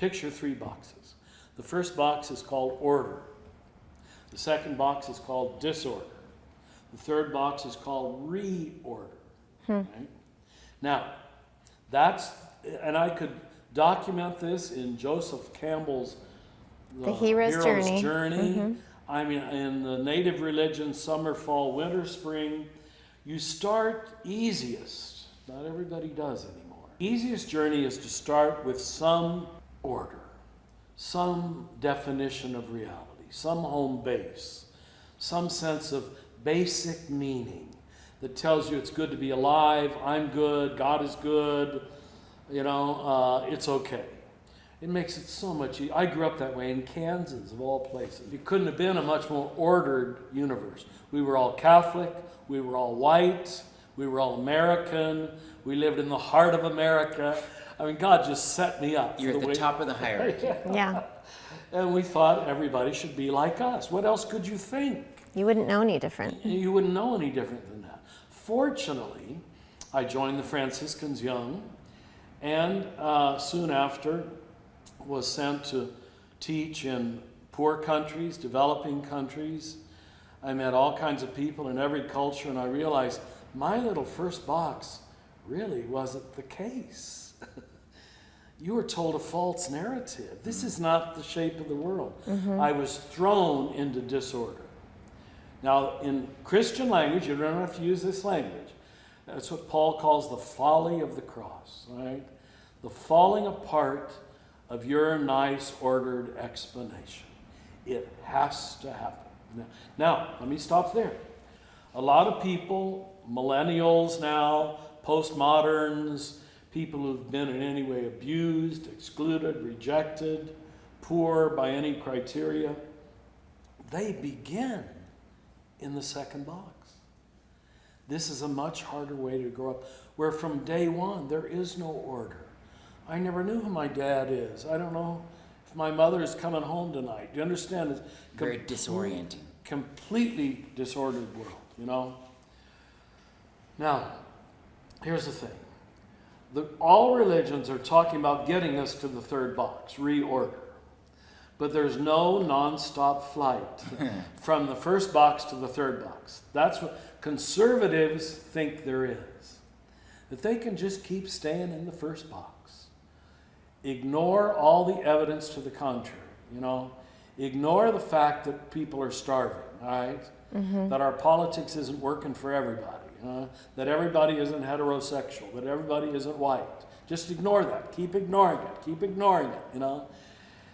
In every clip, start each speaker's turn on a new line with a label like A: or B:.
A: picture 3 boxes. The first box is called order. The second box is called disorder. The third box is called reorder. Right? Now, and I could document this in Joseph Campbell's
B: The Hero's Journey.
A: I mean, in the native religion, summer, fall, winter, spring, you start easiest. Not everybody does anymore. Easiest journey is to start with some order, some definition of reality, some home base, some sense of basic meaning that tells you it's good to be alive, I'm good, God is good, it's okay. It makes it so much easier. I grew up that way in Kansas, of all places. It couldn't have been a much more ordered universe. We were all Catholic, we were all white, we were all American, we lived in the heart of America. I mean, God just set me up.
C: You're at the top of the hierarchy.
B: Yeah.
A: And we thought everybody should be like us. What else could you think?
B: You wouldn't know any different.
A: You wouldn't know any different than that. Fortunately, I joined the Franciscans young, and soon after was sent to teach in poor countries, developing countries. I met all kinds of people in every culture, and I realized my little first box really wasn't the case. You were told a false narrative. This is not the shape of the world. I was thrown into disorder. Now, in Christian language, you don't have to use this language. That's what Paul calls the folly of the cross, right? The falling apart of your nice, ordered explanation. It has to happen. Now, let me stop there. A lot of people, millennials now, postmoderns, people who've been in any way abused, excluded, rejected, poor by any criteria, they begin in the second box. This is a much harder way to grow up, where from day one there is no order. I never knew who my dad is. I don't know if my mother is coming home tonight. Do you understand? It's
C: very disorienting.
A: Completely disordered world, Now, here's the thing. All religions are talking about getting us to the third box, reorder. But there's no nonstop flight from the first box to the third box. That's what conservatives think there is. That they can just keep staying in the first box. Ignore all the evidence to the contrary, Ignore the fact that people are starving, all right? That our politics isn't working for everybody, that everybody isn't heterosexual, that everybody isn't white. Just ignore that. Keep ignoring it. Keep ignoring it,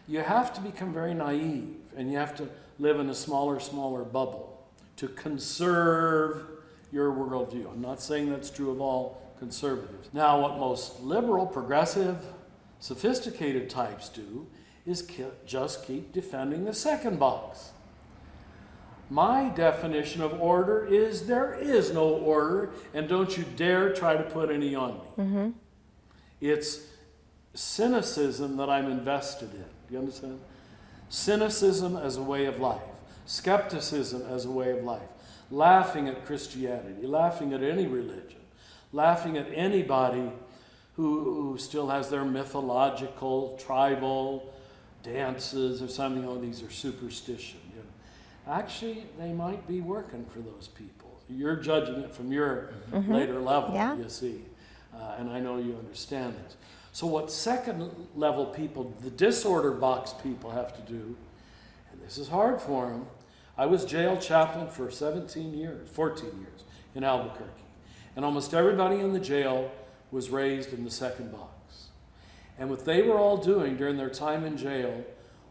A: You have to become very naive, and you have to live in a smaller bubble to conserve your worldview. I'm not saying that's true of all conservatives. Now, what most liberal, progressive, sophisticated types do is just keep defending the second box. My definition of order is there is no order, and don't you dare try to put any on me. It's cynicism that I'm invested in. Do you understand? Cynicism as a way of life. Skepticism as a way of life. Laughing at Christianity, laughing at any religion, laughing at anybody who still has their mythological, tribal dances or something. Oh, these are superstition. Actually, they might be working for those people. You're judging it from your later level, you see. And I know you understand this. So what second level people, the disorder box people, have to do, and this is hard for them. I was jail chaplain for 14 years in Albuquerque. And almost everybody in the jail was raised in the second box. And what they were all doing during their time in jail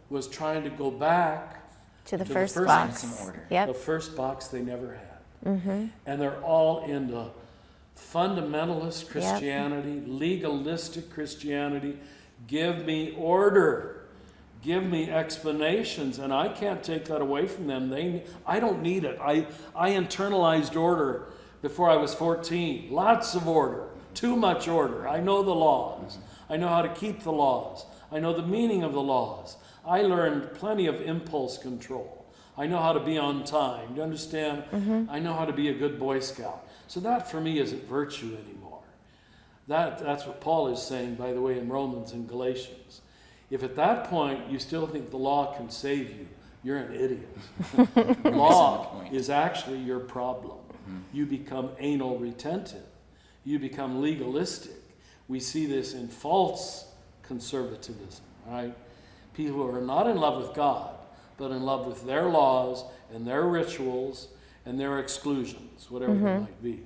A: was trying to go back
B: to the first box.
A: The first box they never had. And they're all into fundamentalist Christianity, legalistic Christianity. Give me order. Give me explanations. And I can't take that away from them. I don't need it. I internalized order before I was 14. Lots of order. Too much order. I know the laws. I know how to keep the laws. I know the meaning of the laws. I learned plenty of impulse control. I know how to be on time. Do you understand? I know how to be a good Boy Scout. So that for me isn't virtue anymore. That's what Paul is saying, by the way, in Romans and Galatians. If at that point you still think the law can save you, you're an idiot. Law is actually your problem. You become anal retentive. You become legalistic. We see this in false conservatism, right? People who are not in love with God, but in love with their laws and their rituals and their exclusions, whatever they might be.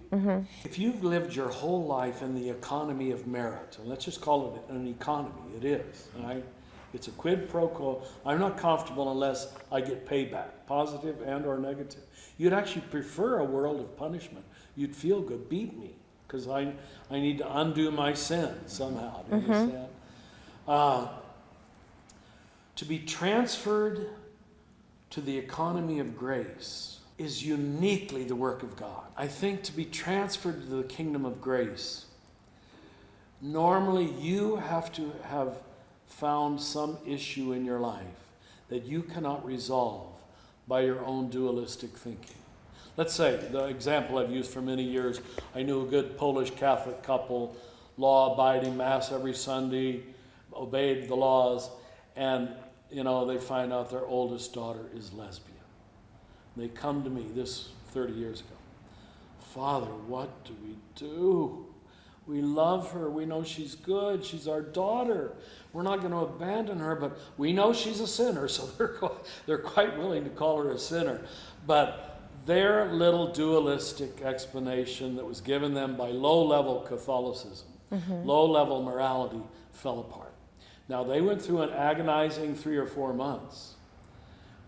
A: If you've lived your whole life in the economy of merit, and let's just call it an economy, it is, right? It's a quid pro quo. I'm not comfortable unless I get payback, positive and or negative. You'd actually prefer a world of punishment. You'd feel good, beat me, because I need to undo my sin somehow. Do you understand? To be transferred to the economy of grace is uniquely the work of God. I think to be transferred to the kingdom of grace, normally you have to have found some issue in your life that you cannot resolve by your own dualistic thinking. Let's say, the example I've used for many years, I knew a good Polish Catholic couple, law-abiding, Mass every Sunday, obeyed the laws, and they find out their oldest daughter is lesbian. They come to me, this 30 years ago. Father, what do we do? We love her. We know she's good. She's our daughter. We're not going to abandon her, but we know she's a sinner, so they're quite willing to call her a sinner. But their little dualistic explanation that was given them by low-level Catholicism, low-level morality, fell apart. Now, they went through an agonizing 3 or 4 months.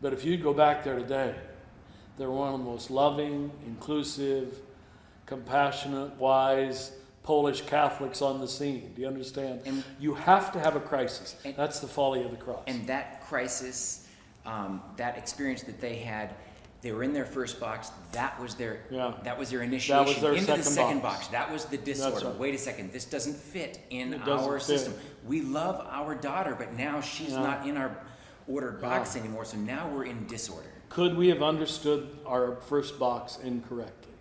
A: But if you go back there today, they're one of the most loving, inclusive, compassionate, wise Polish Catholics on the scene. Do you understand? And you have to have a crisis. That's the folly of the cross.
C: And that crisis, that experience that they had, they were in their first box. That was their initiation
A: that was their
C: into the second
A: box.
C: box. That was the disorder.
A: Right.
C: Wait a second, this doesn't fit in our system. We love our daughter, but now she's not in our ordered box anymore, so now we're in disorder.
A: Could we have understood our first box incorrectly?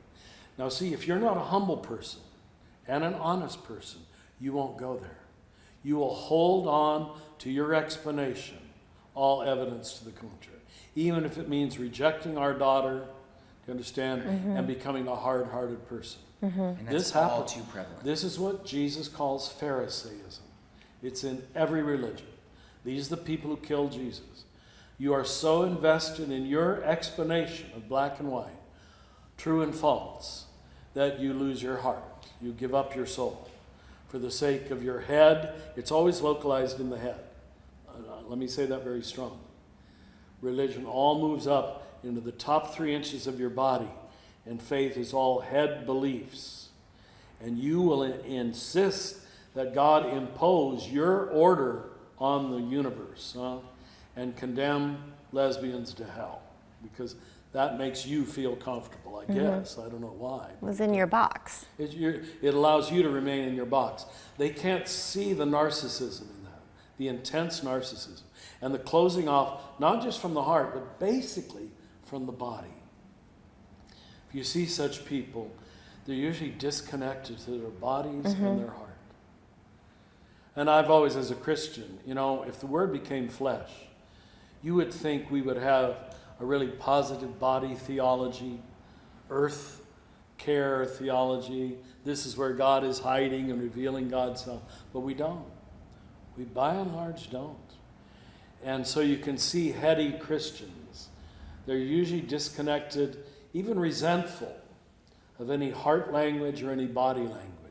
A: Now see, if you're not a humble person and an honest person, you won't go there. You will hold on to your explanation, all evidence to the contrary, even if it means rejecting our daughter, you understand, and becoming a hard-hearted person.
C: And that's all too prevalent.
A: This is what Jesus calls Pharisaism. It's in every religion. These are the people who killed Jesus. You are so invested in your explanation of black and white, true and false, that you lose your heart. You give up your soul. For the sake of your head, it's always localized in the head. Let me say that very strongly. Religion all moves up into the top 3 inches of your body, and faith is all head beliefs. And you will insist that God impose your order on the universe, and condemn lesbians to hell, because that makes you feel comfortable, I guess. I don't know why.
B: It was in your box.
A: It allows you to remain in your box. They can't see the narcissism in that, the intense narcissism, and the closing off, not just from the heart, but basically from the body. If you see such people, they're usually disconnected to their bodies and their heart. And I've always, as a Christian, if the Word became flesh, you would think we would have a really positive body theology, earth care theology. This is where God is hiding and revealing God's self. But we don't. We by and large don't. And so you can see heady Christians. They're usually disconnected, even resentful of any heart language or any body language.